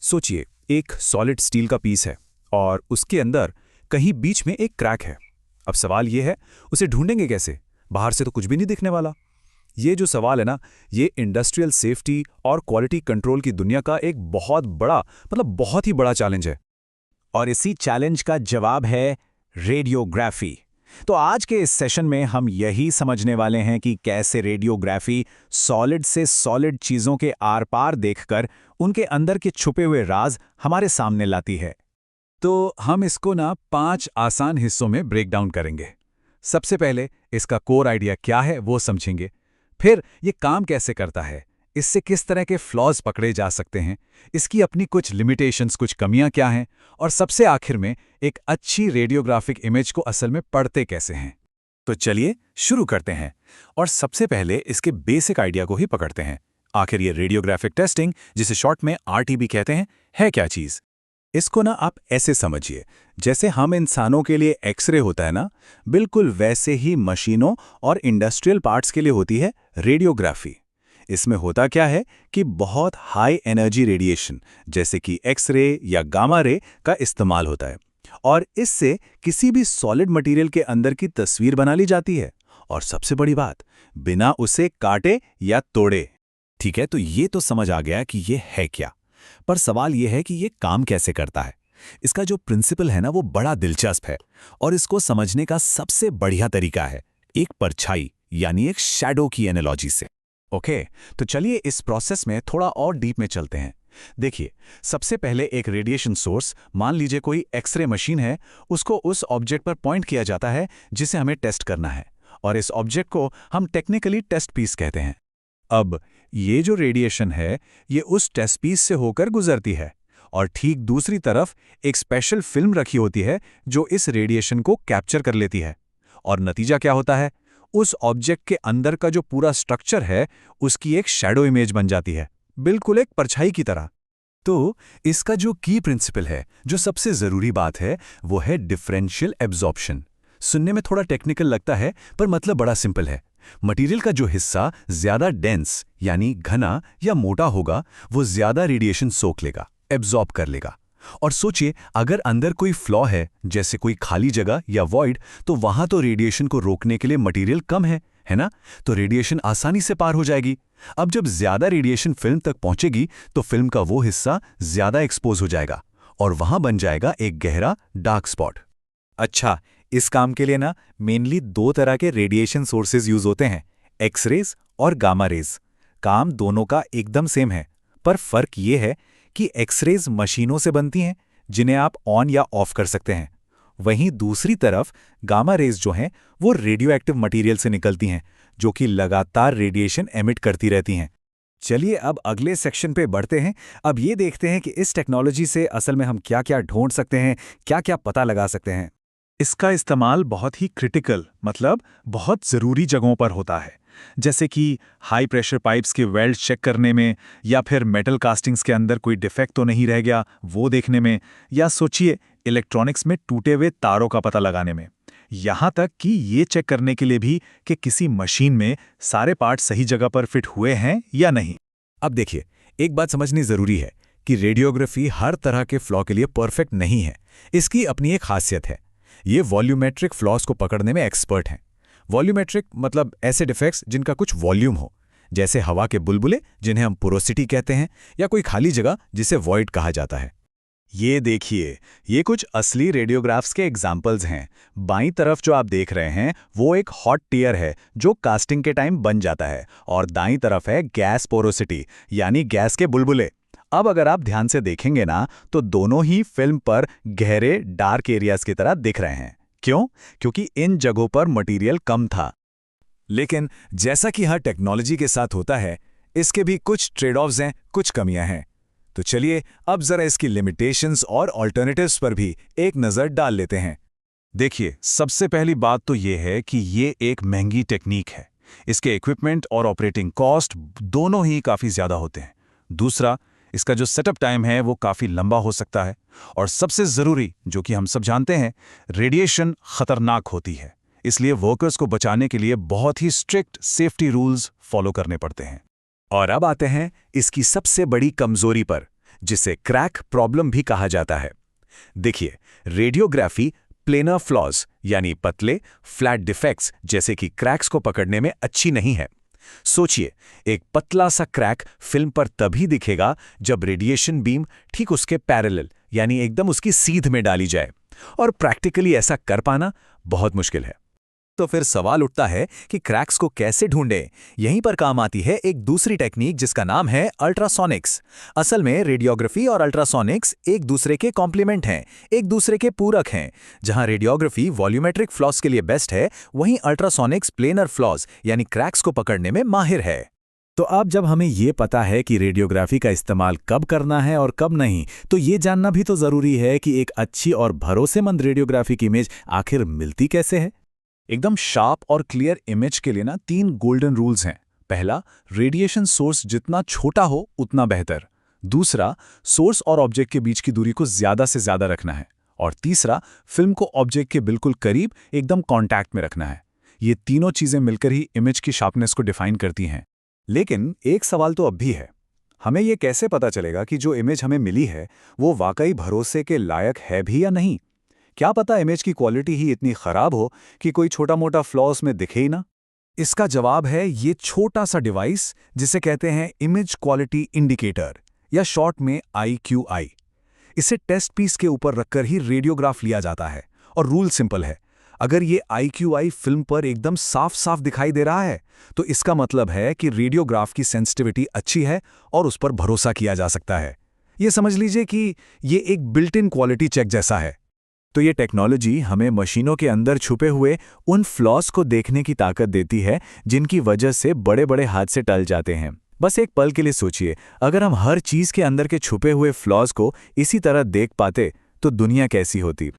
सोचिए, एक solid steel का पीस है और उसके अंदर कहीं बीच में एक क्रैक है। अब सवाल ये है, उसे ढूंढेंगे कैसे? बाहर से तो कुछ भी नहीं दिखने वाला। ये जो सवाल है ना, ये इंडस्ट्रियल सेफ्टी और क्वालिटी कंट्रोल की दुनिया का एक बहुत बड़ा, बहुत ही बड़ा चैलेंज है। और इसी चैलेंज का जवाब है रेडियोग्राफी। तो आज के इस सेशन में हम यही समझने वाले हैं कि कैसे रेडियोग्राफी सॉलिड से सॉलिड चीजों के आर पार देखकर उनके अंदर के छुपे हुए राज हमारे सामने लाती है। तो हम इसको ना 5 आसान हिस्सों में ब्रेक डाउन करेंगे। सबसे पहले इसका कोर आइडिया क्या है वो समझेंगे। फिर ये काम कैसे करता है, इससे किस तरह के फ्लॉज पकड़े जा सकते हैं, इसकी अपनी कुछ लिमिटेशंस, कुछ कमियां क्या हैं, और सबसे आखिर में एक अच्छी रेडियोग्राफिक इमेज को असल में पढ़ते कैसे हैं। तो चलिए शुरू करते हैं और सबसे पहले इसके बेसिक आइडिया को ही पकड़ते हैं। आखिर ये रेडियोग्राफिक टेस्टिंग, जिसे शॉर्ट में आरटीबी कहते हैं, है क्या चीज़? इसको ना आप ऐसे समझिए, जैसे हम इंसानों के लिए एक्सरे होता है ना, बिल्कुल वैसे ही मशीनों और इंडस्ट्रियल पार्ट्स के लिए होती है रेडियोग्राफी। इसमें होता क्या है कि बहुत हाई एनर्जी रेडिएशन जैसे कि एक्सरे या गामा रे का इस्तेमाल होता है और इससे किसी भी सॉलिड मटेरियल के अंदर की तस्वीर बना ली जाती है, और सबसे बड़ी बात, बिना उसे काटे या तोड़े। ठीक है, तो ये तो समझ आ गया कि ये है क्या, पर सवाल ये है कि ये काम कैसे करता है। इसका जो प्रिंसिपल है ना, वो बड़ा दिलचस्प है और इसको समझने का सबसे बढ़िया तरीका है एक परछाई यानी एक शैडो की एनालॉजी से। ओके, तो चलिए इस प्रोसेस में थोड़ा और डीप में चलते हैं। देखिए, सबसे पहले एक रेडिएशन सोर्स, मान लीजिए कोई एक्सरे मशीन है, उसको उस ऑब्जेक्ट पर पॉइंट किया जाता है जिसे हमें टेस्ट करना है, और इस ऑब्जेक्ट को हम टेक्निकली टेस्ट पीस कहते हैं। अब ये जो रेडिएशन है, ये उस टेस्ट पीस से होकर गुजरती है और ठीक दूसरी तरफ एक स्पेशल फिल्म रखी होती है जो इस रेडिएशन को कैप्चर कर लेती है। और नतीजा क्या होता है? उस ऑब्जेक्ट के अंदर का जो पूरा स्ट्रक्चर है, उसकी एक शैडो इमेज बन जाती है, बिल्कुल एक परछाई की तरह। तो इसका जो की प्रिंसिपल है, जो सबसे जरूरी बात है, वो है डिफरेंशियल एब्जॉर्प्शन। सुनने में थोड़ा टेक्निकल लगता है, पर मतलब बड़ा सिंपल है। मटेरियल का जो हिस्सा ज्यादा डेंस यानी घना या मोटा होगा, वो ज्यादा रेडिएशन सोख लेगा, एब्जॉर्ब कर लेगा। और सोचिए, अगर अंदर कोई फ्लॉ है, जैसे कोई खाली जगह या वॉइड, तो वहां तो रेडिएशन को रोकने के लिए मटेरियल कम है ना? तो रेडिएशन आसानी से पार हो जाएगी। अब जब ज्यादा रेडिएशन फिल्म तक पहुंचेगी, तो फिल्म का वो हिस्सा ज्यादा एक्सपोज हो जाएगा और वहां बन जाएगा एक गहरा डार्क स्पॉट। अच्छा, इस काम के लिए ना मेनली 2 तरह के रेडिएशन सोर्सेज यूज होते हैं, एक्सरेज और गामा रेज। काम दोनों का एकदम सेम है, पर फर्क ये है कि एक्सरेज मशीनों से बनती हैं जिन्हें आप ऑन या ऑफ कर सकते हैं, वहीं दूसरी तरफ गामा रेज जो हैं वो रेडियो एक्टिव मटीरियल से निकलती हैं जो कि लगातार रेडिएशन एमिट करती रहती हैं। चलिए अब अगले सेक्शन पे बढ़ते हैं। अब ये देखते हैं कि इस टेक्नोलॉजी से असल में हम क्या क्या ढूंढ सकते हैं, क्या क्या पता लगा सकते हैं। इसका इस्तेमाल बहुत ही क्रिटिकल, मतलब बहुत ज़रूरी जगहों पर होता है, जैसे कि हाई प्रेशर पाइप्स के वेल्ड चेक करने में, या फिर मेटल कास्टिंग्स के अंदर कोई डिफेक्ट तो नहीं रह गया वो देखने में, या सोचिए इलेक्ट्रॉनिक्स में टूटे हुए तारों का पता लगाने में। यहाँ तक कि ये चेक करने के लिए भी कि किसी मशीन में सारे पार्ट सही जगह पर फिट हुए हैं या नहीं। अब देखिए, एक बात समझनी ज़रूरी है कि रेडियोग्राफी हर तरह के फ्लॉ के लिए परफेक्ट नहीं है। इसकी अपनी एक खासियत है, ये वॉल्यूमेट्रिक फ्लॉस को पकड़ने में एक्सपर्ट हैं। वॉल्यूमेट्रिक मतलब ऐसे डिफेक्ट्स जिनका कुछ वॉल्यूम हो, जैसे हवा के बुलबुले जिन्हें हम पोरोसिटी कहते हैं, या कोई खाली जगह जिसे वॉइड कहा जाता है। ये देखिए, ये कुछ असली रेडियोग्राफ्स के एग्जाम्पल्स हैं। बाईं तरफ जो आप देख रहे हैं वो एक हॉट टीयर है जो कास्टिंग के टाइम बन जाता है, और दाईं तरफ है गैस पोरोसिटी यानी गैस के बुलबुले। अब अगर आप ध्यान से देखेंगे ना, तो दोनों ही फिल्म पर गहरे डार्क एरियाज की तरह दिख रहे हैं। क्यों? क्योंकि इन जगहों पर मटेरियल कम था। लेकिन जैसा कि हर टेक्नोलॉजी के साथ होता है, इसके भी कुछ ट्रेड ऑफ्स हैं, कुछ कमियां हैं। तो चलिए अब जरा इसकी लिमिटेशंस और ऑल्टरनेटिव्स पर भी एक नज़र डाल लेते हैं। देखिए, सबसे पहली बात तो ये है कि ये एक महंगी टेक्निक है। इसके इक्विपमेंट और ऑपरेटिंग कॉस्ट दोनों ही काफ़ी ज़्यादा होते हैं। दूसरा, इसका जो सेटअप टाइम है वो काफ़ी लंबा हो सकता है। और सबसे ज़रूरी, जो कि हम सब जानते हैं, रेडिएशन खतरनाक होती है, इसलिए वर्कर्स को बचाने के लिए बहुत ही स्ट्रिक्ट सेफ्टी रूल्स फॉलो करने पड़ते हैं। और अब आते हैं इसकी सबसे बड़ी कमजोरी पर, जिसे क्रैक प्रॉब्लम भी कहा जाता है। देखिए, रेडियोग्राफी प्लेनर फ्लॉज यानी पतले फ्लैट डिफेक्ट्स जैसे कि क्रैक्स को पकड़ने में अच्छी नहीं है। सोचिए, एक पतला सा क्रैक फिल्म पर तभी दिखेगा जब रेडिएशन बीम ठीक उसके पैरेलल यानी एकदम उसकी सीध में डाली जाए, और प्रैक्टिकली ऐसा कर पाना बहुत मुश्किल है। तो फिर सवाल उठता है कि क्रैक्स को कैसे ढूंढें। यहीं पर काम आती है एक दूसरी टेक्निक जिसका नाम है अल्ट्रासोनिक्स। असल में रेडियोग्राफी और अल्ट्रासोनिक्स एक दूसरे के कॉम्प्लीमेंट हैं, एक दूसरे के पूरक हैं। जहां रेडियोग्राफी वॉल्यूमेट्रिक फ्लॉज के लिए बेस्ट है, वहीं अल्ट्रासोनिक्स प्लेनर फ्लॉज यानी क्रैक्स को पकड़ने में माहिर है। तो अब जब हमें ये पता है कि रेडियोग्राफी का इस्तेमाल कब करना है और कब नहीं, तो ये जानना भी तो जरूरी है कि एक अच्छी और भरोसेमंद रेडियोग्राफी की इमेज आखिर मिलती कैसे है। एकदम शार्प और क्लियर इमेज के लिए 3 गोल्डन रूल्स हैं। पहला, रेडिएशन सोर्स जितना छोटा हो उतना बेहतर। दूसरा, सोर्स और ऑब्जेक्ट के बीच की दूरी को ज्यादा से ज्यादा रखना है। और तीसरा, फिल्म को ऑब्जेक्ट के बिल्कुल करीब एकदम कांटेक्ट में रखना है। ये तीनों चीजें मिलकर ही इमेज की शार्पनेस को डिफाइन करती हैं। लेकिन एक सवाल तो अब भी है, हमें ये कैसे पता चलेगा कि जो इमेज हमें मिली है वो वाकई भरोसे के लायक है भी या नहीं? क्या पता इमेज की क्वालिटी ही इतनी खराब हो कि कोई छोटा मोटा फ्लॉस में दिखे ही ना। इसका जवाब है ये छोटा सा डिवाइस जिसे कहते हैं इमेज क्वालिटी इंडिकेटर, या शॉर्ट में IQI। इसे टेस्ट पीस के ऊपर रखकर ही रेडियोग्राफ लिया जाता है, और रूल सिंपल है। अगर ये IQI फिल्म पर एकदम साफ साफ दिखाई दे रहा है, तो इसका मतलब है कि रेडियोग्राफ की सेंसिटिविटी अच्छी है और उस पर भरोसा किया जा सकता है। ये समझ लीजिए कि ये एक बिल्ट इन क्वालिटी चेक जैसा है। तो ये टेक्नोलॉजी हमें मशीनों के अंदर छुपे हुए उन फ्लॉस को देखने की ताकत देती है जिनकी वजह से बड़े बड़े हादसे टल जाते हैं। बस एक पल के लिए सोचिए, अगर हम हर चीज के अंदर के छुपे हुए फ्लॉस को इसी तरह देख पाते तो दुनिया कैसी होती।